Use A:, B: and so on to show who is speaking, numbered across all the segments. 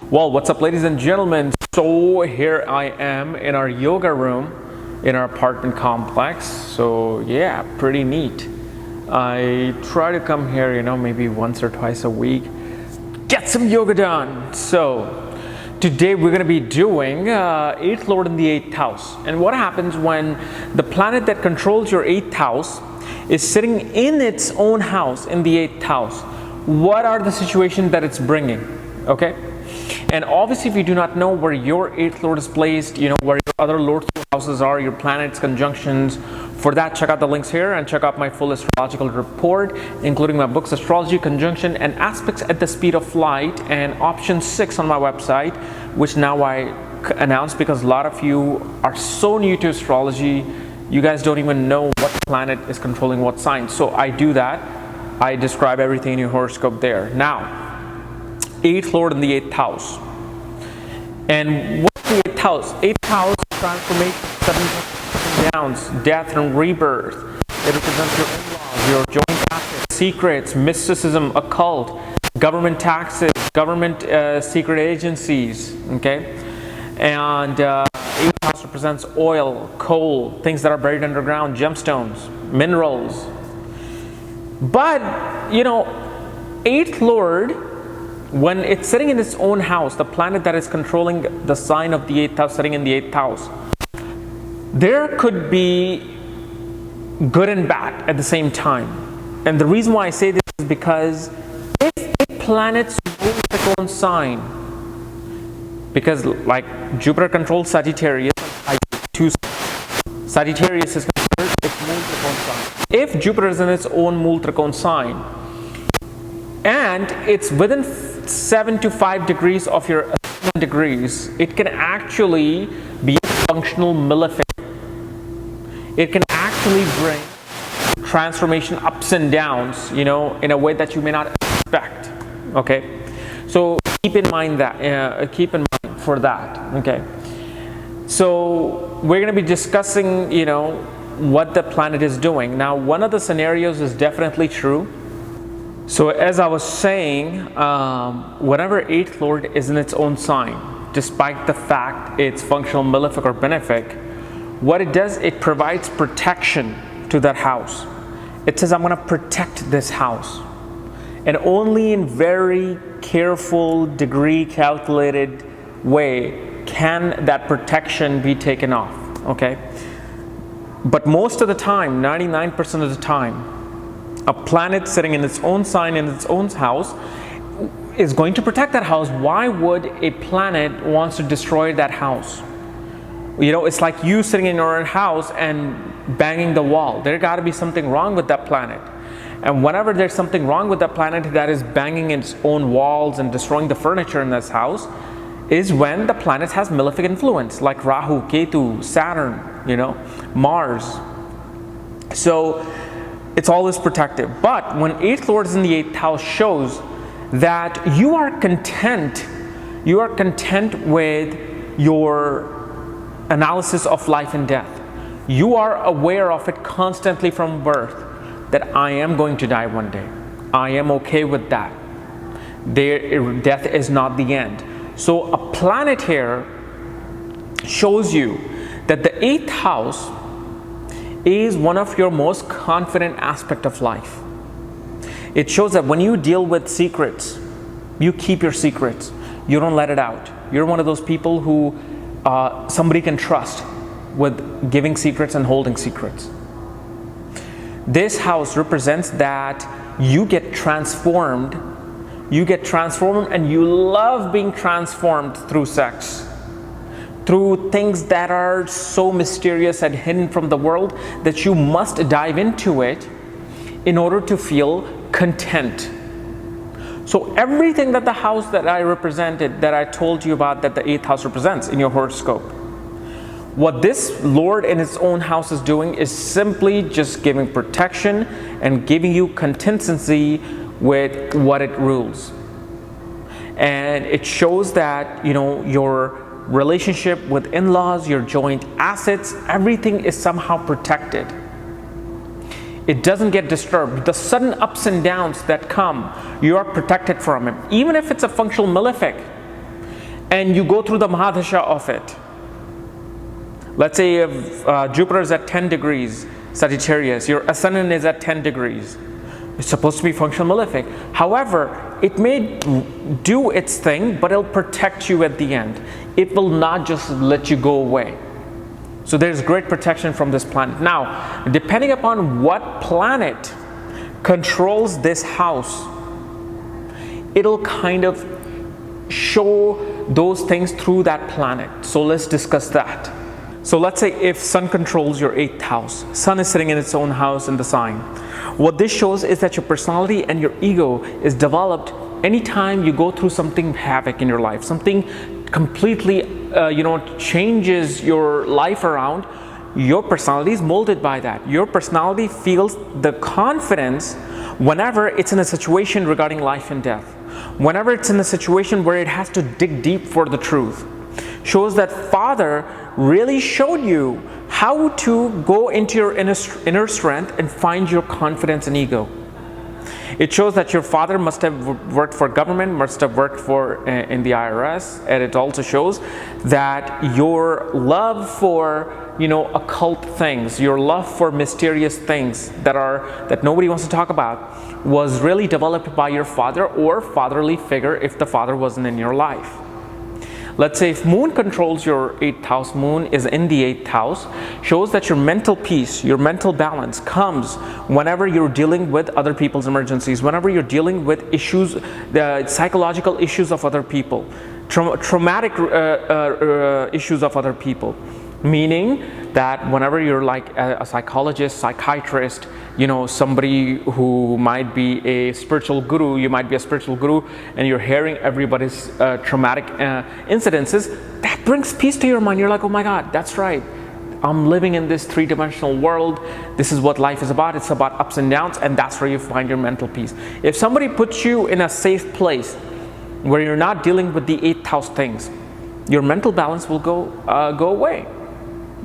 A: Well, what's up, ladies and gentlemen? So here I am in our yoga room in our apartment complex. So yeah, pretty neat. I try to come here, maybe once or twice a week, get some yoga done. So today we're going to be doing 8th Lord in the 8th house. And what happens when the planet that controls your 8th house is sitting in its own house in the 8th house? What are the situations that it's bringing? Okay. And obviously, if you do not know where your 8th Lord is placed, where your other Lord's houses are, your planets, conjunctions, for that, check out the links here and check out my full astrological report, including my books, Astrology, Conjunction, and Aspects at the Speed of Light, and option 6 on my website, which now I announce because a lot of you are so new to astrology, you guys don't even know what planet is controlling what sign. So I do that. I describe everything in your horoscope there. Now, 8th Lord in the 8th house. And what's the 8th house? 8th house, transformation, sudden ups and downs, death and rebirth. It represents your in-laws, your joint assets, secrets, mysticism, occult, government taxes, government secret agencies, okay? And 8th house represents oil, coal, things that are buried underground, gemstones, minerals. But, 8th Lord, when it's sitting in its own house, the planet that is controlling the sign of the 8th house sitting in the 8th house, there could be good and bad at the same time. And the reason why I say this is because if a planet's rules its own sign, because like Jupiter controls Sagittarius, Sagittarius is considered its Mool Trikon sign. If Jupiter is in its own Mool Trikon sign, and it's within 7 to 5 degrees of your ascendant degrees, it can actually be a functional malefic. It can actually bring transformation ups and downs, in a way that you may not expect. Okay, so keep in mind that. Keep in mind for that. Okay, so we're going to be discussing, what the planet is doing. Now, one of the scenarios is definitely true. So as I was saying, whenever 8th Lord is in its own sign, despite the fact it's functional malefic or benefic, what it does, it provides protection to that house. It says, I'm going to protect this house. And only in very careful, degree calculated way can that protection be taken off. Okay? But most of the time, 99% of the time, a planet sitting in its own sign, in its own house, is going to protect that house. Why would a planet want to destroy that house? It's like you sitting in your own house and banging the wall. There got to be something wrong with that planet. And whenever there's something wrong with that planet that is banging its own walls and destroying the furniture in this house, is when the planet has malefic influence, like Rahu, Ketu, Saturn, Mars. So it's always protective. But when 8th Lord is in the 8th house, shows that you are content with your analysis of life and death. You are aware of it constantly from birth, that I am going to die one day. I am okay with that. Death is not the end. So a planet here shows you that the 8th house is one of your most confident aspect of life. It shows that when you deal with secrets, you keep your secrets. You don't let it out. You're one of those people who somebody can trust with giving secrets and holding secrets. This house represents that you get transformed. You get transformed and you love being transformed through sex, through things that are so mysterious and hidden from the world that you must dive into it in order to feel content. So everything that the house that I represented, that I told you about, that the 8th house represents in your horoscope, what this Lord in his own house is doing is simply just giving protection and giving you consistency with what it rules. And it shows that, your relationship with in-laws, your joint assets, everything is somehow protected. It doesn't get disturbed. The sudden ups and downs that come, you are protected from it. Even if it's a functional malefic, and you go through the Mahadasha of it. Let's say if Jupiter is at 10 degrees Sagittarius, your ascendant is at 10 degrees. It's supposed to be functional malefic. However, it may do its thing, but it'll protect you at the end. It will not just let you go away. So there's great protection from this planet. Now, depending upon what planet controls this house, it'll kind of show those things through that planet. So let's discuss that. So let's say if Sun controls your 8th house, Sun is sitting in its own house in the sign. What this shows is that your personality and your ego is developed anytime you go through something havoc in your life, something completely changes your life around. Your personality is molded by that. Your personality feels the confidence whenever it's in a situation regarding life and death, whenever it's in a situation where it has to dig deep for the truth. Shows that father really showed you how to go into your inner strength and find your confidence and ego. It shows that your father must have worked for government, must have worked for in the IRS, and it also shows that your love for occult things, your love for mysterious things that nobody wants to talk about, was really developed by your father or fatherly figure if the father wasn't in your life. Let's say if Moon controls your 8th house, Moon is in the 8th house, shows that your mental peace, your mental balance comes whenever you're dealing with other people's emergencies, whenever you're dealing with issues, the psychological issues of other people, traumatic issues of other people. Meaning that whenever you're like a psychologist, psychiatrist, somebody who might be a spiritual guru, you might be a spiritual guru, and you're hearing everybody's traumatic incidences, that brings peace to your mind. You're like, oh my God, that's right. I'm living in this three-dimensional world. This is what life is about. It's about ups and downs, and that's where you find your mental peace. If somebody puts you in a safe place where you're not dealing with the 8th house things, your mental balance will go away.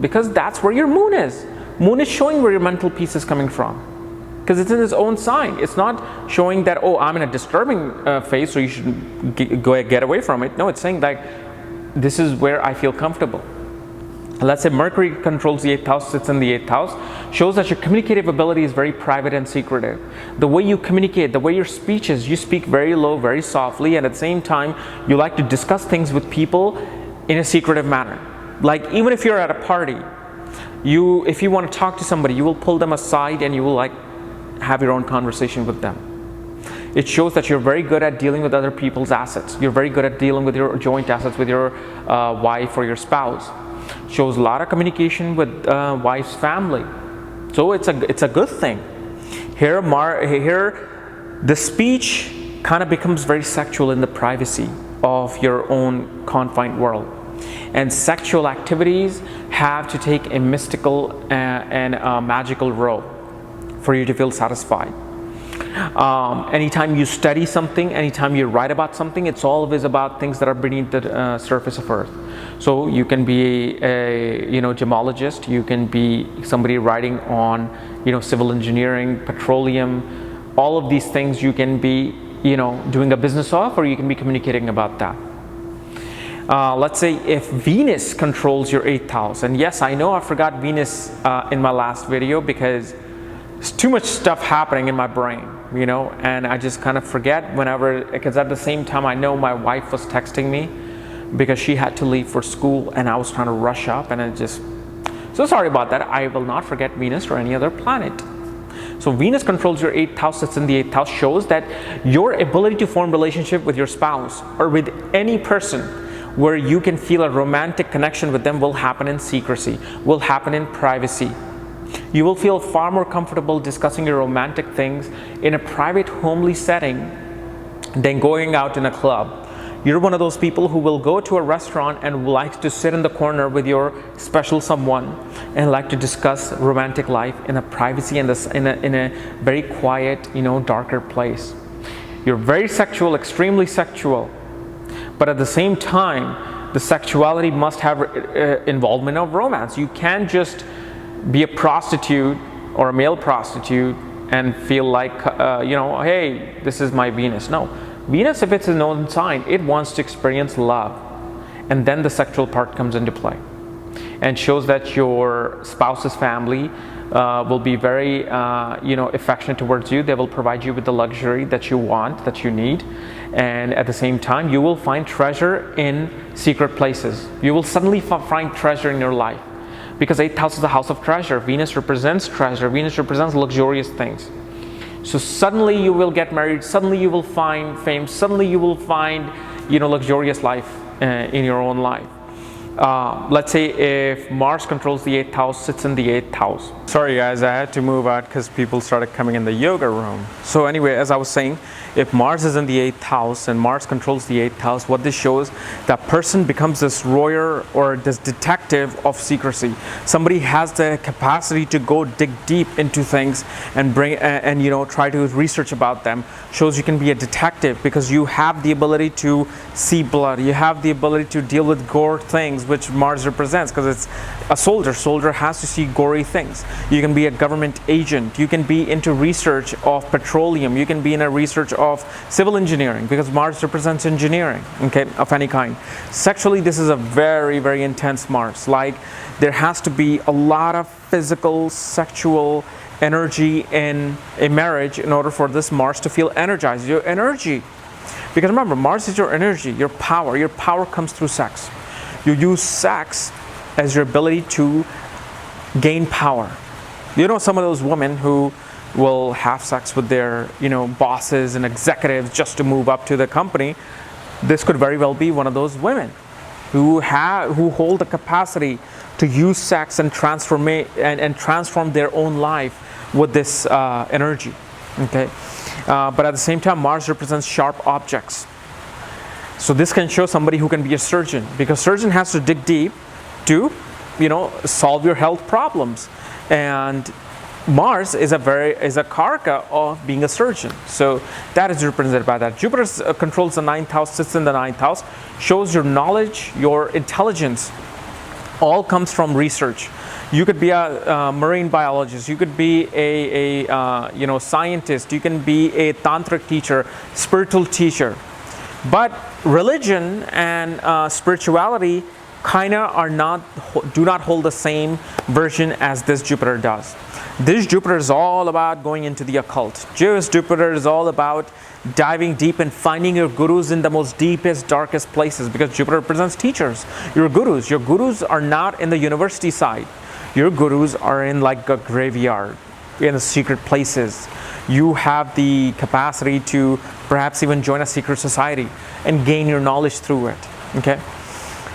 A: Because that's where your Moon is. Moon is showing where your mental peace is coming from. Because it's in its own sign. It's not showing that, oh, I'm in a disturbing phase, so you should get away from it. No, it's saying that this is where I feel comfortable. Let's say Mercury controls the 8th house, sits in the 8th house, shows that your communicative ability is very private and secretive. The way you communicate, the way your speech is, you speak very low, very softly, and at the same time, you like to discuss things with people in a secretive manner. Like even if you're at a party, if you want to talk to somebody, you will pull them aside and you will like have your own conversation with them. It shows that you're very good at dealing with other people's assets. You're very good at dealing with your joint assets with your wife or your spouse. Shows a lot of communication with wife's family. So it's a good thing. Here the speech kind of becomes very sexual in the privacy of your own confined world. And sexual activities have to take a mystical and magical role for you to feel satisfied. Anytime you study something, anytime you write about something, it's always about things that are beneath the surface of Earth. So you can be a gemologist, you can be somebody writing on civil engineering, petroleum, all of these things you can be doing a business of, or you can be communicating about that. Let's say if Venus controls your 8th house, and yes, I know I forgot Venus in my last video because there's too much stuff happening in my brain, and I just kind of forget because at the same time I know my wife was texting me because she had to leave for school and I was trying to rush up, and so sorry about that. I will not forget Venus or any other planet. So Venus controls your 8th house, it's in the 8th house, shows that your ability to form relationship with your spouse or with any person where you can feel a romantic connection with them will happen in secrecy, will happen in privacy. You will feel far more comfortable discussing your romantic things in a private, homely setting than going out in a club. You're one of those people who will go to a restaurant and likes to sit in the corner with your special someone and like to discuss romantic life in a privacy and in a very quiet, darker place. You're very sexual, extremely sexual. But at the same time, the sexuality must have involvement of romance. You can't just be a prostitute or a male prostitute and feel like, hey, this is my Venus. No. Venus, if it's a known sign, it wants to experience love. and then the sexual part comes into play, and shows that your spouse's family will be very affectionate towards you. They will provide you with the luxury that you want, that you need, and at the same time you will find treasure in secret places. You will suddenly find treasure in your life, because 8th house is the house of treasure. Venus represents treasure. Venus represents luxurious things. So suddenly you will get married, suddenly you will find fame, suddenly you will find luxurious life in your own life. Let's say if Mars controls the 8th house, sits in the 8th house. Sorry guys, I had to move out because people started coming in the yoga room. So anyway, as I was saying, if Mars is in the 8th house and Mars controls the 8th house, what this shows, that person becomes this lawyer or this detective of secrecy. Somebody has the capacity to go dig deep into things and bring try to research about them. Shows you can be a detective because you have the ability to see blood. You have the ability to deal with gore things, which Mars represents, because it's a soldier. Soldier has to see gory things. You can be a government agent. You can be into research of petroleum. You can be in a research of civil engineering, because Mars represents engineering, okay, of any kind. Sexually, this is a very, very intense Mars. Like, there has to be a lot of physical, sexual energy in a marriage in order for this Mars to feel energized. Your energy, because remember, Mars is your energy, your power. Your power comes through sex. You use sex as your ability to gain power. Some of those women who will have sex with their bosses and executives just to move up to the company. This could very well be one of those women who hold the capacity to use sex and transform their own life with this energy. Okay, but at the same time, Mars represents sharp objects. So this can show somebody who can be a surgeon, because surgeon has to dig deep to solve your health problems. And Mars is a karaka of being a surgeon. So that is represented by that. Jupiter controls the 9th house, sits in the 9th house, shows your knowledge, your intelligence, all comes from research. You could be a marine biologist, you could be a scientist, you can be a tantric teacher, spiritual teacher. But religion and spirituality do not hold the same version as this Jupiter does. This Jupiter is all about going into the occult. Jewish Jupiter is all about diving deep and finding your gurus in the most deepest, darkest places, because Jupiter represents teachers. Your gurus are not in the university side. Your gurus are in like a graveyard, in the secret places. You have the capacity to perhaps even join a secret society and gain your knowledge through it. Okay.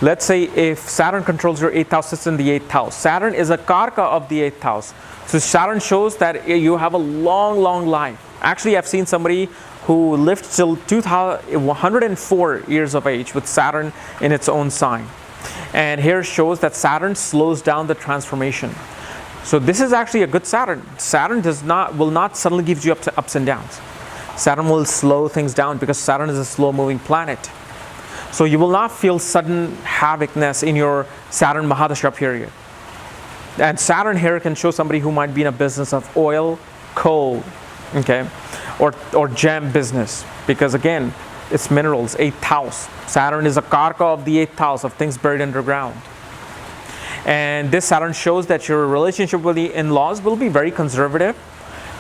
A: Let's say if Saturn controls your 8th house, sits in the 8th house. Saturn is a karaka of the 8th house. So Saturn shows that you have a long, long life. Actually, I've seen somebody who lived till 104 years of age with Saturn in its own sign. And here shows that Saturn slows down the transformation. So this is actually a good Saturn. Saturn will not suddenly give you ups and downs. Saturn will slow things down, because Saturn is a slow-moving planet. So you will not feel sudden havocness in your Saturn Mahadasha period. And Saturn here can show somebody who might be in a business of oil, coal, okay, or gem business, because again, it's minerals, 8th house. Saturn is a karaka of the 8th house, of things buried underground. And this Saturn shows that your relationship with the in-laws will be very conservative,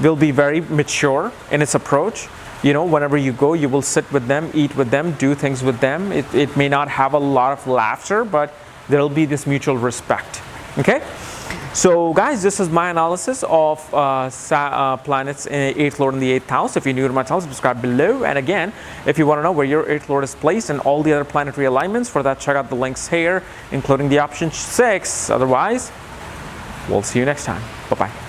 A: will be very mature in its approach. Whenever you go, you will sit with them, eat with them, do things with them. It may not have a lot of laughter, but there will be this mutual respect. Okay? So guys, this is my analysis of planets in 8th Lord in the 8th house. If you're new to my channel, subscribe below. And again, if you want to know where your 8th Lord is placed and all the other planetary alignments, for that, check out the links here, including the option 6. Otherwise, we'll see you next time. Bye-bye.